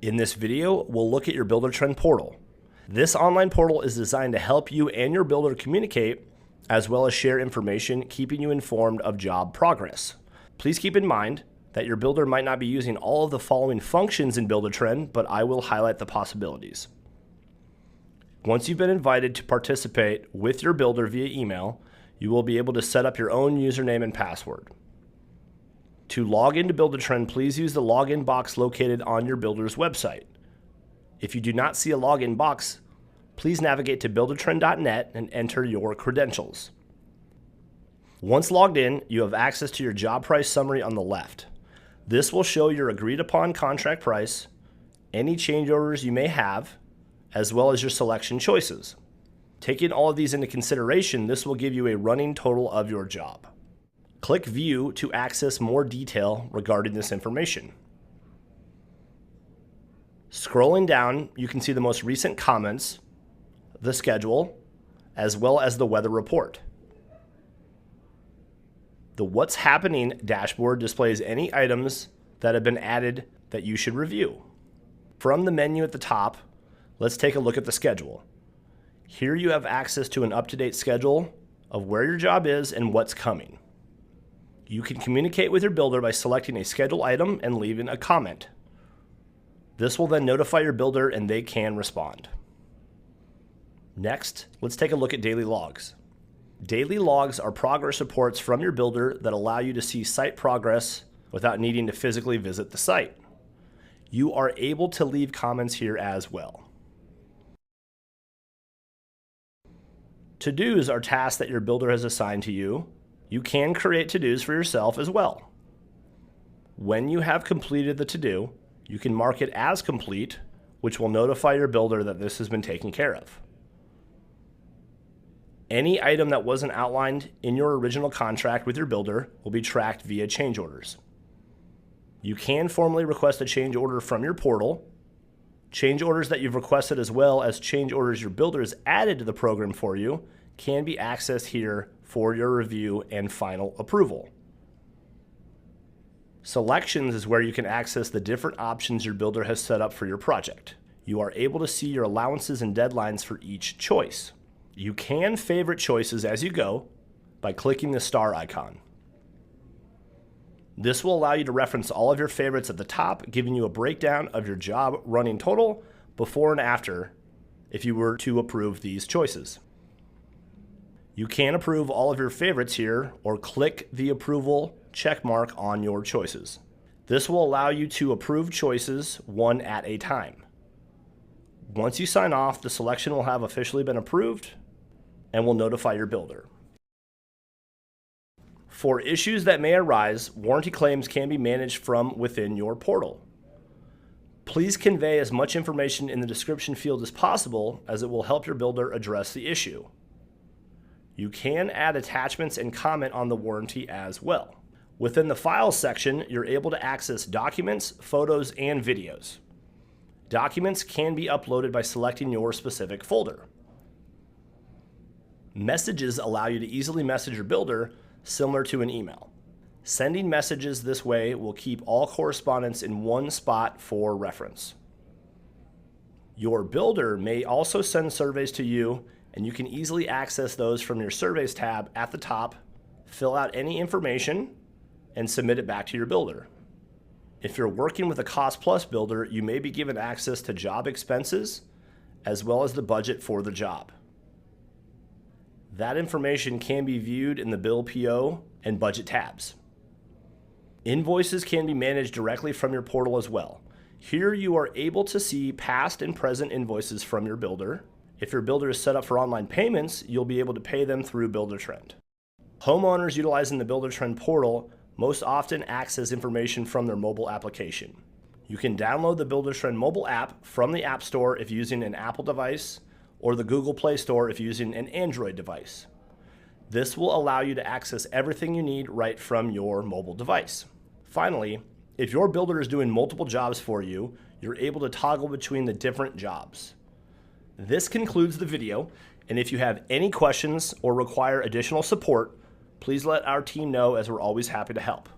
In this video, we'll look at your BuilderTrend portal. This online portal is designed to help you and your builder communicate, as well as share information, keeping you informed of job progress. Please keep in mind that your builder might not be using all of the following functions in BuilderTrend, but I will highlight the possibilities. Once you've been invited to participate with your builder via email, you will be able to set up your own username and password. To log into BuilderTrend, please use the login box located on your builder's website. If you do not see a login box, please navigate to buildertrend.net and enter your credentials. Once logged in, you have access to your job price summary on the left. This will show your agreed upon contract price, any change orders you may have, as well as your selection choices. Taking all of these into consideration, this will give you a running total of your job. Click View to access more detail regarding this information. Scrolling down, you can see the most recent comments, the schedule, as well as the weather report. The What's Happening dashboard displays any items that have been added that you should review. From the menu at the top, let's take a look at the schedule. Here you have access to an up-to-date schedule of where your job is and what's coming. You can communicate with your builder by selecting a schedule item and leaving a comment. This will then notify your builder and they can respond. Next, let's take a look at daily logs. Daily logs are progress reports from your builder that allow you to see site progress without needing to physically visit the site. You are able to leave comments here as well. To-dos are tasks that your builder has assigned to you. You can create to-dos for yourself as well. When you have completed the to-do, you can mark it as complete, which will notify your builder that this has been taken care of. Any item that wasn't outlined in your original contract with your builder will be tracked via change orders. You can formally request a change order from your portal. Change orders that you've requested, as well as change orders your builder has added to the program for you, can be accessed here for your review and final approval. Selections is where you can access the different options your builder has set up for your project. You are able to see your allowances and deadlines for each choice. You can favorite choices as you go by clicking the star icon. This will allow you to reference all of your favorites at the top, giving you a breakdown of your job running total before and after if you were to approve these choices. You can approve all of your favorites here or click the approval check mark on your choices. This will allow you to approve choices one at a time. Once you sign off, the selection will have officially been approved and will notify your builder. For issues that may arise, warranty claims can be managed from within your portal. Please convey as much information in the description field as possible, as it will help your builder address the issue. You can add attachments and comment on the warranty as well. Within the Files section, you're able to access documents, photos, and videos. Documents can be uploaded by selecting your specific folder. Messages allow you to easily message your builder, similar to an email. Sending messages this way will keep all correspondence in one spot for reference. Your builder may also send surveys to you, and you can easily access those from your Surveys tab at the top, fill out any information, and submit it back to your builder. If you're working with a cost-plus builder, you may be given access to job expenses, as well as the budget for the job. That information can be viewed in the Bill PO and Budget tabs. Invoices can be managed directly from your portal as well. Here you are able to see past and present invoices from your builder. If your builder is set up for online payments, you'll be able to pay them through BuilderTrend. Homeowners utilizing the BuilderTrend portal most often access information from their mobile application. You can download the BuilderTrend mobile app from the App Store if using an Apple device, or the Google Play Store if using an Android device. This will allow you to access everything you need right from your mobile device. Finally, if your builder is doing multiple jobs for you, you're able to toggle between the different jobs. This concludes the video, and if you have any questions or require additional support, please let our team know, as we're always happy to help.